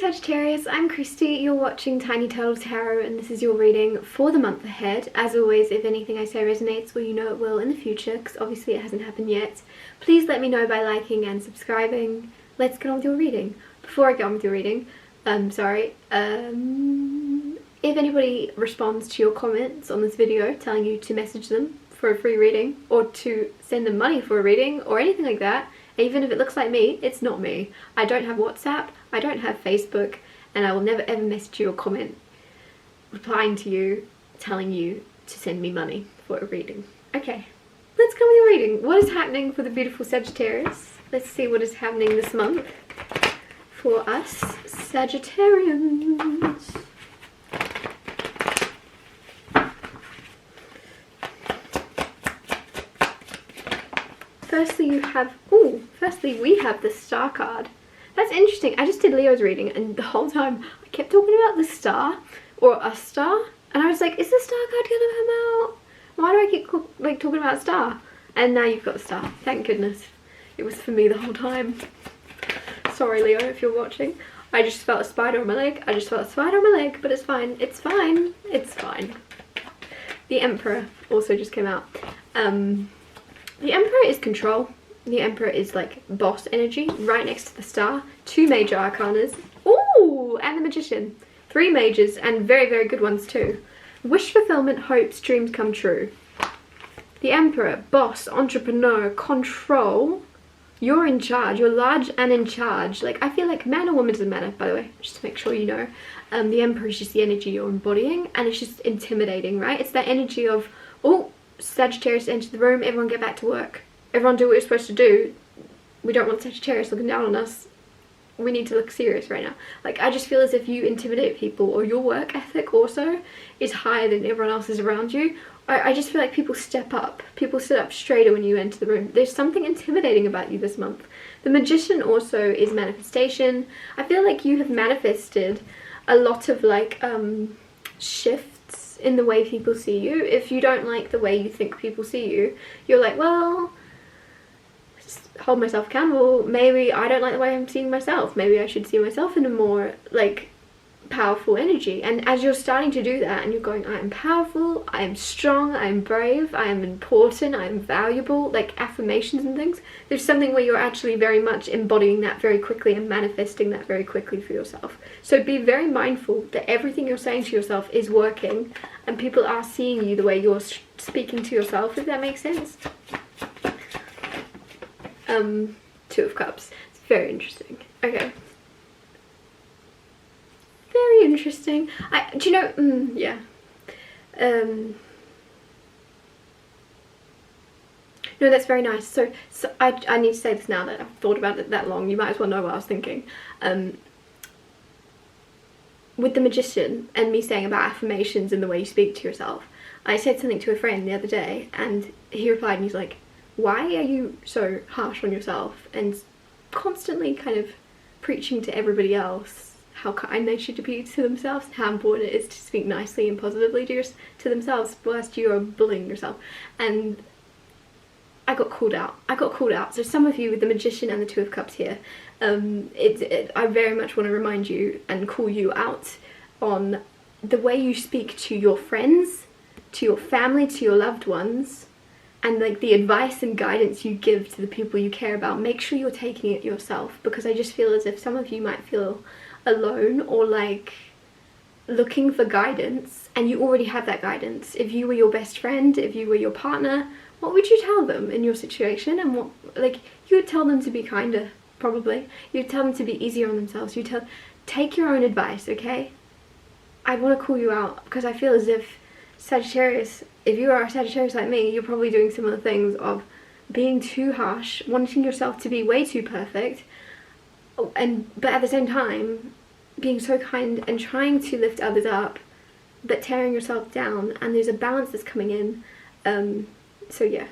Sagittarius, I'm Christy, you're watching Tiny Turtle Tarot and this is your reading for the month ahead. As always, if anything I say resonates, well you know it will in the future because obviously it hasn't happened yet. Please let me know by liking and subscribing. Let's get on with your reading. Before I get on with your reading, if anybody responds to your comments on this video telling you to message them for a free reading or to send them money for a reading or anything like that, even if it looks like me, it's not me. I don't have WhatsApp, I don't have Facebook, and I will never ever message you or comment replying to you telling you to send me money for a reading. Okay, let's go with your reading. What is happening for the beautiful Sagittarius? Let's see what is happening this month for us Sagittarians. Firstly we have the Star card. That's interesting. I just did Leo's reading and the whole time I kept talking about the star or a star and I was like, is the Star card gonna come out? Why do I keep talking about star? And now you've got the star. Thank goodness. It was for me the whole time. Sorry Leo if you're watching. I just felt a spider on my leg. But it's fine. It's fine. It's fine. The Emperor also just came out. The Emperor is control. The Emperor is like boss energy, right next to the Star. 2 major arcanas. Ooh, and the Magician. 3 majors and very, very good ones too. Wish fulfillment, hopes, dreams come true. The Emperor, boss, entrepreneur, control. You're in charge. You're large and in charge. Like, I feel like man or woman doesn't matter, by the way, just to make sure you know. The Emperor is just the energy you're embodying and it's just intimidating, right? It's that energy of, oh, Sagittarius enter the room, everyone get back to work. Everyone do what you're supposed to do. We don't want Sagittarius looking down on us. We need to look serious right now. Like, I just feel as if you intimidate people or your work ethic also is higher than everyone else's around you. I just feel like people step up. People sit up straighter when you enter the room. There's something intimidating about you this month. The Magician also is manifestation. I feel like you have manifested a lot of like shifts in the way people see you. If you don't like the way you think people see you, you're like, well, hold myself accountable. Maybe I don't like the way I'm seeing myself. Maybe I should see myself in a more like powerful energy. And as you're starting to do that and you're going, I am powerful, I am strong, I am brave, I am important, I am valuable, like affirmations and things, there's something where you're actually very much embodying that very quickly and manifesting that very quickly for yourself. So be very mindful that everything you're saying to yourself is working and people are seeing you the way you're speaking to yourself, if that makes sense. 2 of Cups. It's very interesting. Okay. Very interesting. Do you know, yeah. No, that's very nice. So I need to say this now that I've thought about it that long. You might as well know what I was thinking. With the Magician and me saying about affirmations and the way you speak to yourself, I said something to a friend the other day and he replied and he's like, why are you so harsh on yourself and constantly kind of preaching to everybody else how kind they should be to themselves, how important it is to speak nicely and positively to themselves whilst you are bullying yourself. And I got called out. So some of you with the Magician and the 2 of Cups here, I very much want to remind you and call you out on the way you speak to your friends, to your family, to your loved ones, and like the advice and guidance you give to the people you care about. Make sure you're taking it yourself, because I just feel as if some of you might feel alone or like looking for guidance and you already have that guidance. If you were your best friend, if you were your partner, what would you tell them in your situation? And what, like, you would tell them to be kinder, probably. You'd tell them to be easier on themselves. Take your own advice, okay? I want to call you out because I feel as if Sagittarius, if you are a Sagittarius like me, you're probably doing similar things of being too harsh, wanting yourself to be way too perfect, but at the same time being so kind and trying to lift others up but tearing yourself down, and there's a balance that's coming in. So yeah.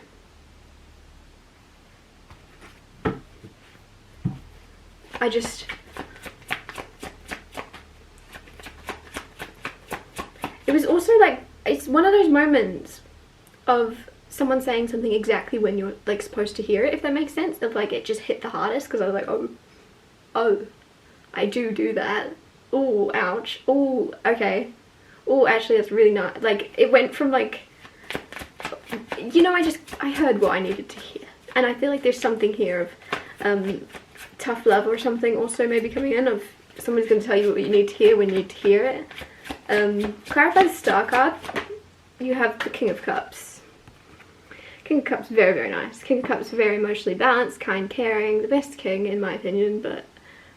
It was also like, it's one of those moments of someone saying something exactly when you're like supposed to hear it, if that makes sense, of like it just hit the hardest, because I was like, I do that. Oh, ouch. Oh, okay. Oh, actually that's really not, like, it went from like, you know, I heard what I needed to hear. And I feel like there's something here of tough love or something also maybe coming in, of someone's going to tell you what you need to hear when you need to hear it. Clarify the star card. You have the King of Cups. King of Cups, very, very nice. King of Cups, very emotionally balanced, kind, caring, the best king in my opinion, but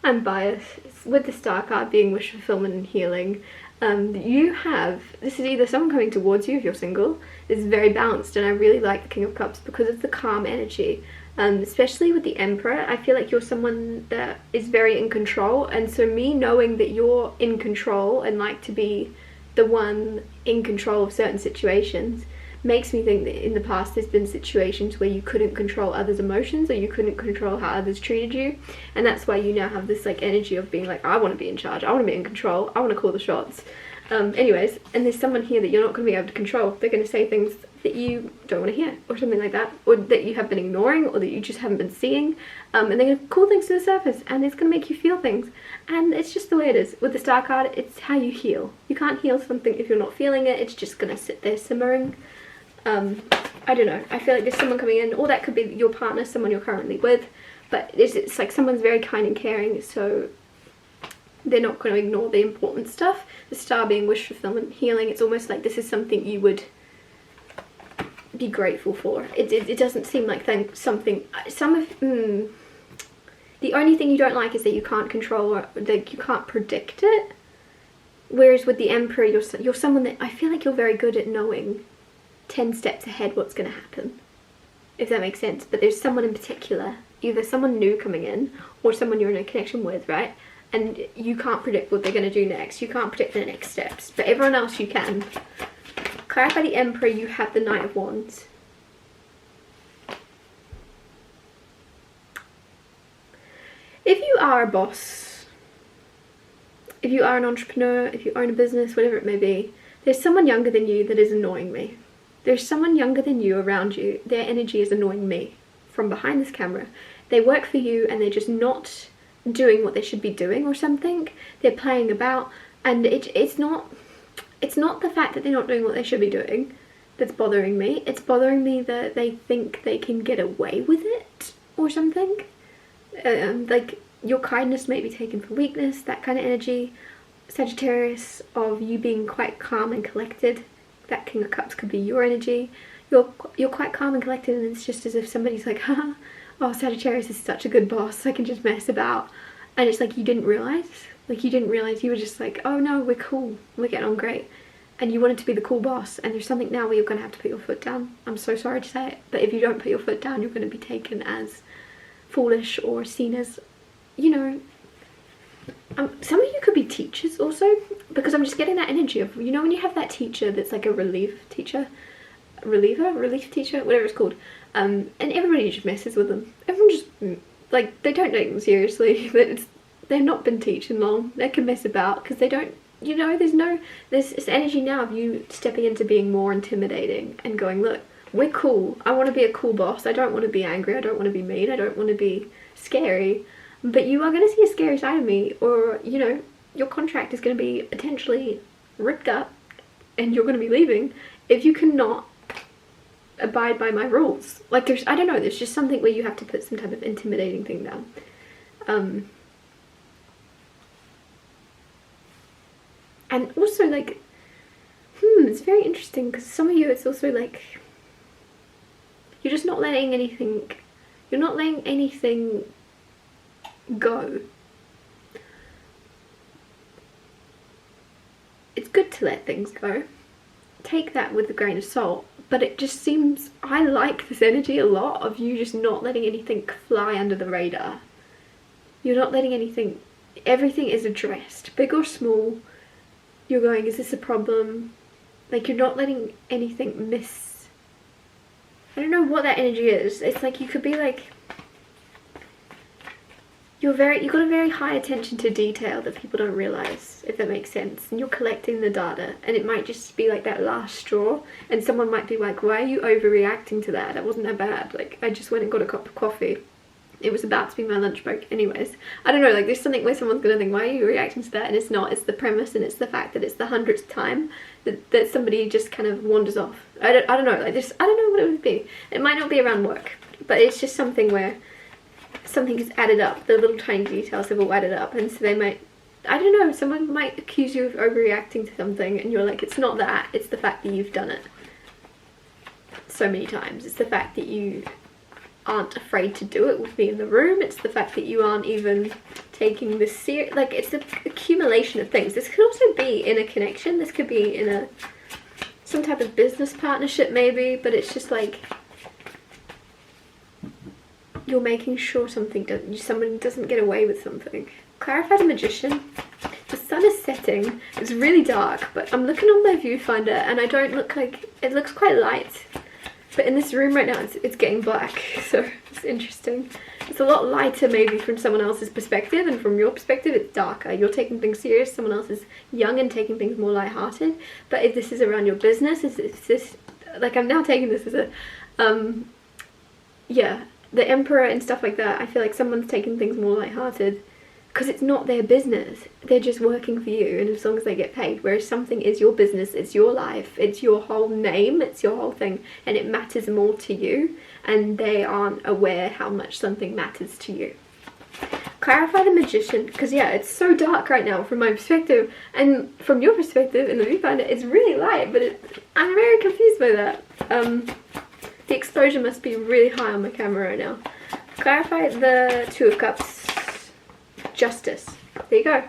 I'm biased. With the star card being wish fulfillment and healing, you have, this is either someone coming towards you if you're single. It's very balanced, and I really like the King of Cups because of the calm energy. Especially with the Emperor, I feel like you're someone that is very in control, and so me knowing that you're in control and like to be the one in control of certain situations makes me think that in the past there's been situations where you couldn't control others' emotions, or you couldn't control how others treated you, and that's why you now have this like energy of being like, I want to be in charge, I want to be in control, I want to call the shots. Anyways, and there's someone here that you're not going to be able to control. They're going to say things that you don't want to hear, or something like that, or that you have been ignoring, or that you just haven't been seeing, and they're going to call things to the surface, and it's going to make you feel things, and it's just the way it is. With the star card, it's how you heal. You can't heal something if you're not feeling it. It's just going to sit there simmering. I don't know, I feel like there's someone coming in, or that could be your partner, someone you're currently with, but it's like someone's very kind and caring, so they're not going to ignore the important stuff. The star being wish fulfillment, healing, it's almost like this is something you would be grateful for. It doesn't seem like something, the only thing you don't like is that you can't control, or like you can't predict it. Whereas with the Emperor, you're someone that I feel like you're very good at knowing 10 steps ahead what's going to happen, if that makes sense. But there's someone in particular, either someone new coming in or someone you're in a connection with, right? And you can't predict what they're going to do next. You can't predict the next steps, but everyone else you can. Clarify the Emperor, you have the Knight of Wands. If you are a boss, if you are an entrepreneur, if you own a business, whatever it may be, there's someone younger than you that is annoying me. There's someone younger than you around you. Their energy is annoying me from behind this camera. They work for you and they're just not doing what they should be doing or something. They're playing about, and it's not the fact that they're not doing what they should be doing that's bothering me. It's bothering me that they think they can get away with it or something. Like your kindness may be taken for weakness, that kind of energy. Sagittarius, of you being quite calm and collected. That King of Cups could be your energy. You're quite calm and collected, and it's just as if somebody's like, haha, oh, Sagittarius is such a good boss, I can just mess about. And it's like you didn't realise. Like you didn't realise, you were just like, oh no, we're cool, we're getting on great. And you wanted to be the cool boss, and there's something now where you're going to have to put your foot down. I'm so sorry to say it, but if you don't put your foot down, you're going to be taken as foolish or seen as, you know, some of you could be teachers also, because I'm just getting that energy of, you know, when you have that teacher that's like a relief teacher, relief teacher, whatever it's called, and everybody just messes with them. Everyone just, like, they don't take them seriously, but they've not been teaching long. They can mess about because they don't, you know, there's this energy now of you stepping into being more intimidating and going, look, we're cool. I want to be a cool boss. I don't want to be angry. I don't want to be mean. I don't want to be scary. But you are going to see a scary side of me, or, you know, your contract is going to be potentially ripped up and you're going to be leaving if you cannot abide by my rules. Like, I don't know, there's just something where you have to put some type of intimidating thing down. And also, like, it's very interesting because some of you, it's also like, you're just not letting anything, go. It's good to let things go. Take that with a grain of salt, but it just seems, I like this energy a lot of you just not letting anything fly under the radar. You're not letting anything, everything is addressed, big or small. You're going, is this a problem? Like, you're not letting anything miss. I don't know what that energy is. It's like you could be like, you've got a very high attention to detail that people don't realise, if that makes sense. And you're collecting the data, and it might just be like that last straw, and someone might be like, why are you overreacting to that? That wasn't that bad. Like, I just went and got a cup of coffee. it was about to be my lunch break anyways. I don't know, like there's something where someone's gonna think, why are you reacting to that? And it's not, it's the premise, and it's the fact that it's the 100th time that somebody just kind of wanders off. I don't know, like this, I don't know what it would be. It might not be around work, but it's just something where something has added up. The little tiny details have all added up, and so they might, I don't know, someone might accuse you of overreacting to something, and you're like, it's not that, it's the fact that you've done it so many times. It's the fact that you aren't afraid to do it with me in the room. It's the fact that you aren't even taking this serious. Like, it's an accumulation of things. This could also be in a connection. This could be in a some type of business partnership maybe, but it's just like you're making sure somebody doesn't get away with something. Clarify the Magician. The sun is setting. It's really dark, but I'm looking on my viewfinder and I don't look like, it looks quite light. But in this room right now, it's getting black, so it's interesting. It's a lot lighter maybe from someone else's perspective, and from your perspective it's darker. You're taking things serious, someone else is young and taking things more lighthearted. But if this is around your business, is this, like I'm now taking this as a, yeah, the Emperor and stuff like that. I feel like someone's taking things more lighthearted because it's not their business. They're just working for you, and as long as they get paid. Whereas something is your business, it's your life, it's your whole name, it's your whole thing, and it matters more to you, and they aren't aware how much something matters to you. Clarify the Magician, because yeah, it's so dark right now from my perspective, and from your perspective in the viewfinder it's really light, but I'm very confused by that. The exposure must be really high on my camera right now. Clarify the Two of Cups. Justice. There you go.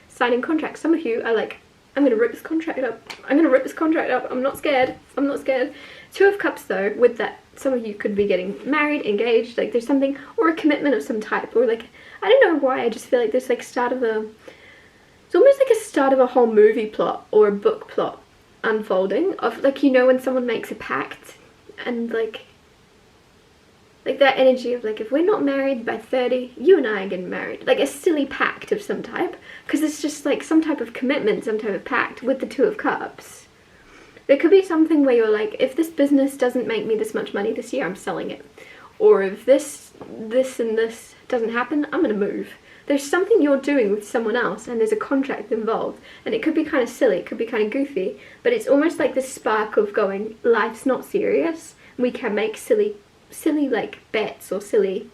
Signing contracts. Some of you are like, I'm gonna rip this contract up. I'm gonna rip this contract up. I'm not scared. I'm not scared. Two of Cups though, with that, some of you could be getting married, engaged, like there's something, or a commitment of some type, or like, I don't know why, I just feel like there's like start of a, it's almost like a start of a whole movie plot or a book plot unfolding of, like, you know, when someone makes a pact and like that energy of like, if we're not married by 30, you and I are getting married. Like a silly pact of some type, because it's just like some type of commitment, some type of pact with the Two of Cups. There could be something where you're like, if this business doesn't make me this much money this year, I'm selling it. Or if this and this doesn't happen, I'm gonna move. There's something you're doing with someone else, and there's a contract involved, and it could be kind of silly, it could be kind of goofy, but it's almost like this spark of going, life's not serious, we can make silly like bets or silly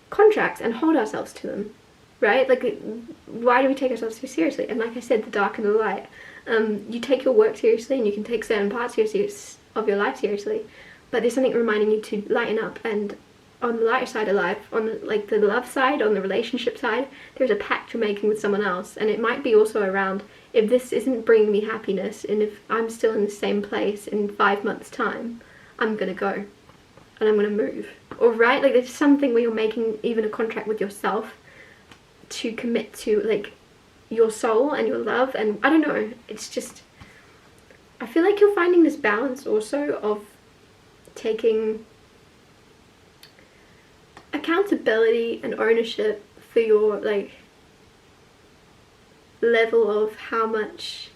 contracts and hold ourselves to them, right? Like, why do we take ourselves so seriously? And like I said, the dark and the light. You take your work seriously, and you can take certain parts of your life seriously, but there's something reminding you to lighten up. And on the lighter side of life, on like the love side, on the relationship side, there's a pact you're making with someone else, and it might be also around, if this isn't bringing me happiness, and if I'm still in the same place in 5 months time, I'm gonna go. And I'm gonna move. Or right, like there's something where you're making even a contract with yourself to commit to like your soul and your love, and I don't know, it's just, I feel like you're finding this balance also of taking accountability and ownership for your like level of how much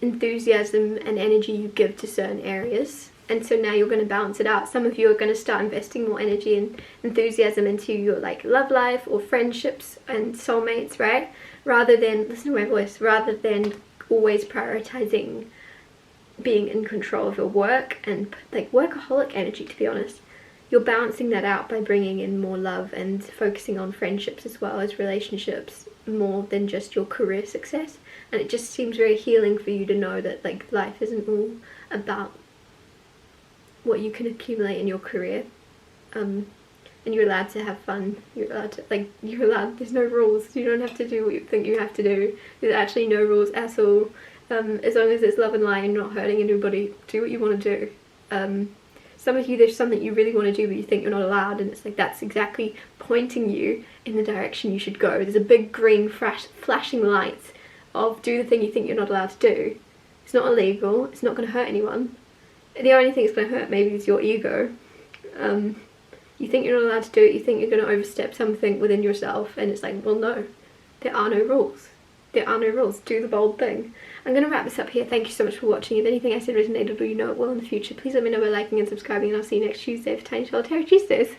enthusiasm and energy you give to certain areas. And so now you're going to balance it out. Some of you are going to start investing more energy and enthusiasm into your like love life or friendships and soulmates, right? Rather than, listen to my voice, rather than always prioritizing being in control of your work and like workaholic energy, to be honest. You're balancing that out by bringing in more love and focusing on friendships as well as relationships more than just your career success. And it just seems very healing for you to know that like life isn't all about what you can accumulate in your career, and you're allowed to have fun, you're allowed, there's no rules, you don't have to do what you think you have to do, there's actually no rules at all, as long as it's love and light and not hurting anybody, do what you want to do. Some of you, there's something you really want to do but you think you're not allowed, and it's like that's exactly pointing you in the direction you should go. There's a big green flashing light of do the thing you think you're not allowed to do. It's not illegal, it's not going to hurt anyone. The only thing it's going to hurt maybe is your ego. You think you're not allowed to do it, you think you're going to overstep something within yourself, and it's like, well no, there are no rules. There are no rules, do the bold thing. I'm going to wrap this up here. Thank you so much for watching. If anything I said resonated or you know it will in the future, please let me know by liking and subscribing, and I'll see you next Tuesday for Tiny Solitary Tuesdays.